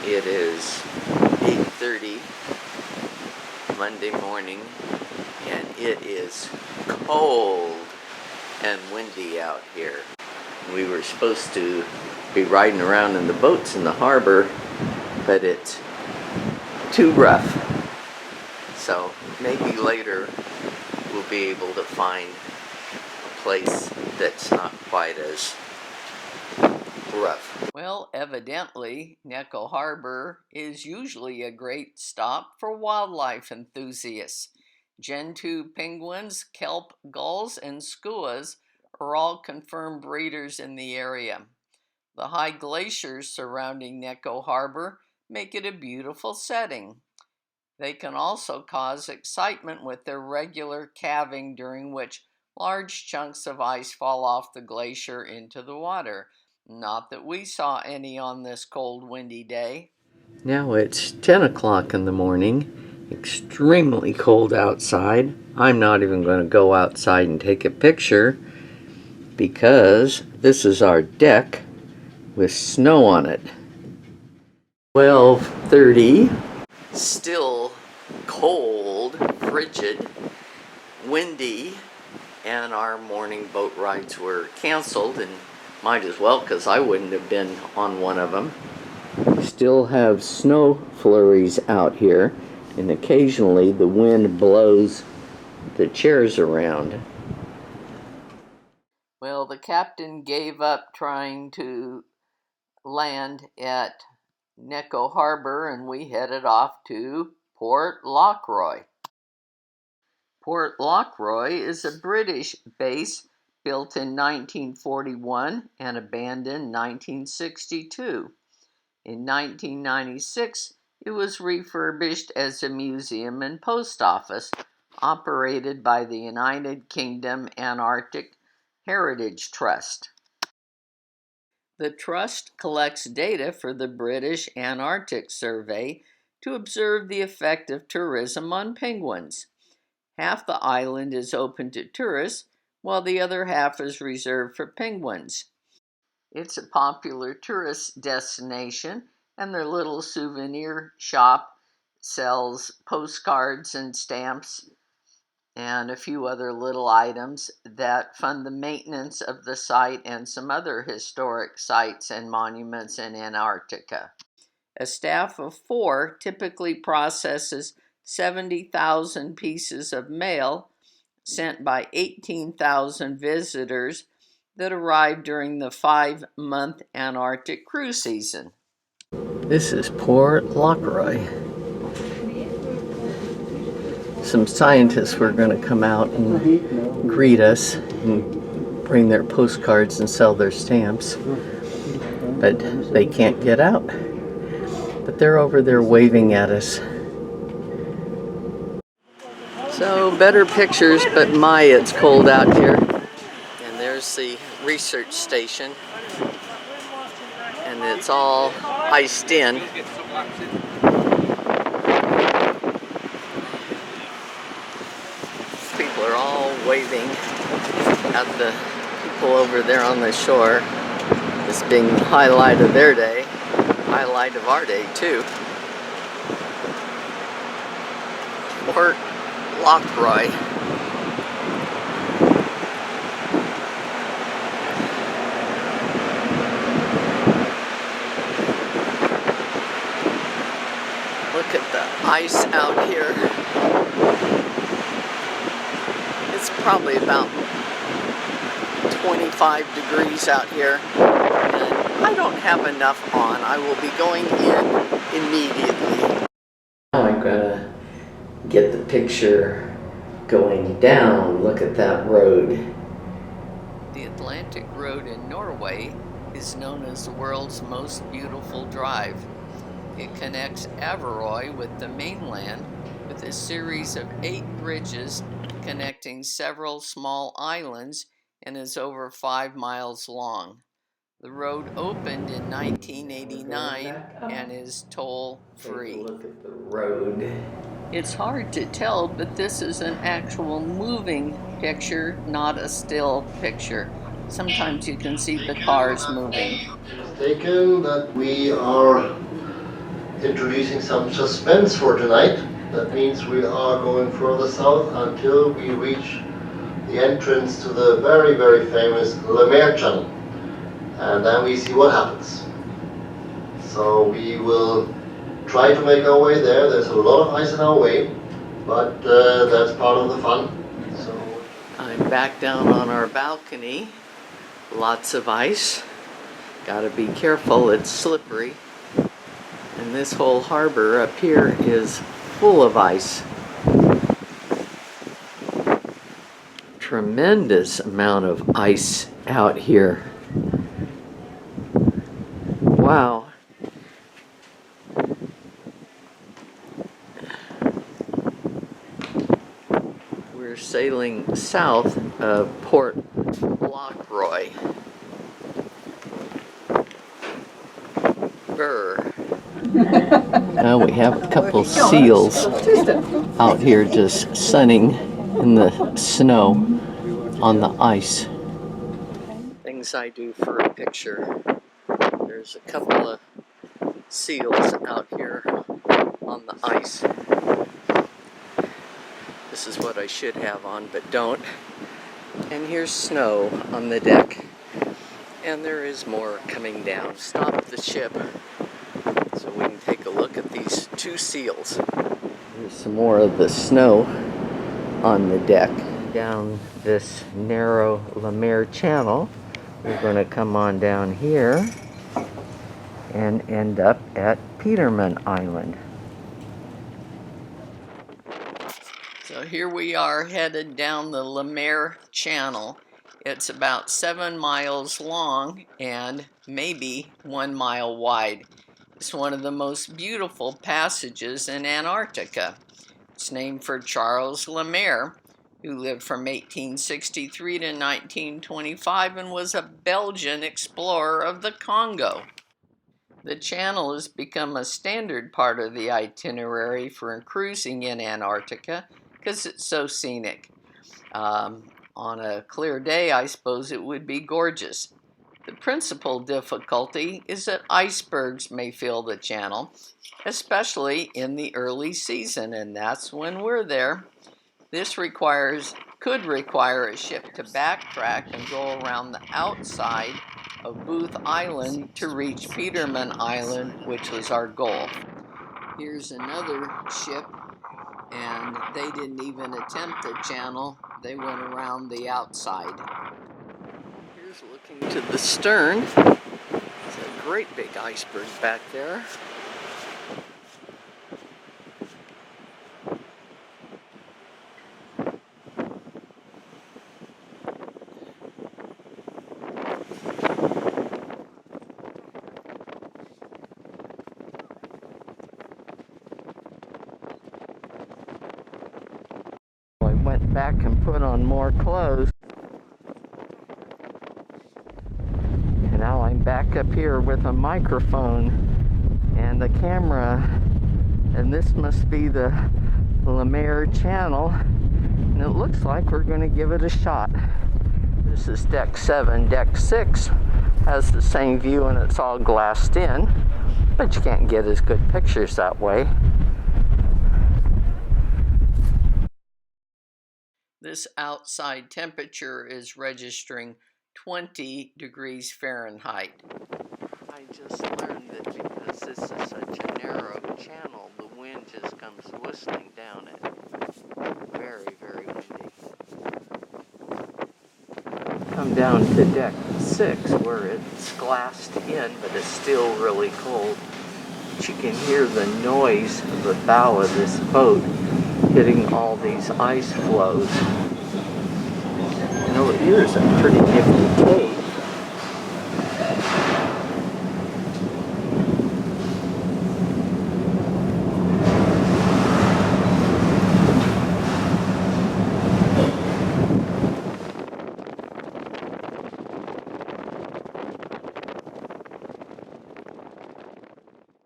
It is 8:30 Monday morning, and it is cold and windy out here. We were supposed to be riding around in the boats in the harbor, but it's too rough. So maybe later we'll be able to find a place that's not quite as rough. Well, evidently, Neko Harbour is usually a great stop for wildlife enthusiasts. Gentoo penguins, kelp gulls, and skuas are all confirmed breeders in the area. The high glaciers surrounding Neko Harbour make it a beautiful setting. They can also cause excitement with their regular calving, during which large chunks of ice fall off the glacier into the water. Not that we saw any on this cold, windy day. Now it's 10 o'clock in the morning, extremely cold outside. I'm not even going to go outside and take a picture because this is our deck with snow on it. 12:30, still cold, frigid, windy, and our morning boat rides were canceled, and might as well because I wouldn't have been on one of them. Still have snow flurries out here, and occasionally the wind blows the chairs around. Well, the captain gave up trying to land at Neko Harbour, and we headed off to Port Lockroy. Port Lockroy is a British base built in 1941 and abandoned in 1962. In 1996, it was refurbished as a museum and post office operated by the United Kingdom Antarctic Heritage Trust. The trust collects data for the British Antarctic Survey to observe the effect of tourism on penguins. Half the island is open to tourists, while the other half is reserved for penguins. It's a popular tourist destination, and their little souvenir shop sells postcards and stamps and a few other little items that fund the maintenance of the site and some other historic sites and monuments in Antarctica. A staff of 4 typically processes 70,000 pieces of mail sent by 18,000 visitors that arrive during the 5-month Antarctic cruise season. This is Port Lockroy. Some scientists were going to come out and greet us and bring their postcards and sell their stamps, but they can't get out. But they're over there waving at us. So better pictures, but my, it's cold out here. And there's the research station, and it's all iced in. People are all waving at the people over there on the shore. This being the highlight of their day, highlight of our day too. Port Lockroy. Look at the ice out here. It's probably about 25 degrees out here. And I don't have enough on. I will be going in immediately. Now I'm gonna get the picture going down. Look at that road. The Atlantic Road in Norway is known as the world's most beautiful drive. It connects Averøy with the mainland with a series of 8 bridges connecting several small islands and is over 5 miles long. The road opened in 1989 and is toll-free. Look at the road. It's hard to tell, but this is an actual moving picture, not a still picture. Sometimes you can see the cars moving. Taken that we are introducing some suspense for tonight. That means we are going further south until we reach the entrance to the very, very famous Lemaire channel. And then we see what happens. So we will try to make our way there. There's a lot of ice in our way, but that's part of the fun. So I'm back down on our balcony. Lots of ice. Gotta be careful, it's slippery. And this whole harbor up here is full of ice. Tremendous amount of ice out here. Wow. We're sailing south of Port Lockroy. Now we have a couple seals out here just sunning in the snow on the ice. Things I do for a picture. There's a couple of seals out here on the ice. This is what I should have on, but don't. And here's snow on the deck. And there is more coming down. Stop the ship so we can take a look at these two seals. Here's some more of the snow on the deck. Down this narrow Lemaire channel, we're going to come on down here and end up at Peterman Island. So here we are headed down the Lemaire Channel. It's about 7 miles long and maybe 1 mile wide. It's one of the most beautiful passages in Antarctica. It's named for Charles Lemaire, who lived from 1863 to 1925 and was a Belgian explorer of the Congo. The channel has become a standard part of the itinerary for cruising in Antarctica because it's so scenic. On a clear day, I suppose it would be gorgeous. The principal difficulty is that icebergs may fill the channel, especially in the early season, and that's when we're there. This could require a ship to backtrack and go around the outside of Booth Island to reach Peterman Island, which was our goal. Here's another ship, and they didn't even attempt the channel. They went around the outside. Here's looking to the stern. There's a great big iceberg back there. Went back and put on more clothes. And now I'm back up here with a microphone and the camera. And this must be the Lemaire Channel. And it looks like we're going to give it a shot. This is deck 7. Deck 6 has the same view and it's all glassed in. But you can't get as good pictures that way. This outside temperature is registering 20 degrees Fahrenheit. I just learned that because this is such a narrow channel, the wind just comes whistling down it. Very, very windy. Come down to deck 6 where it's glassed in, but it's still really cold. But you can hear the noise of the bow of this boat hitting all these ice floes. You know, here's a pretty nifty cave.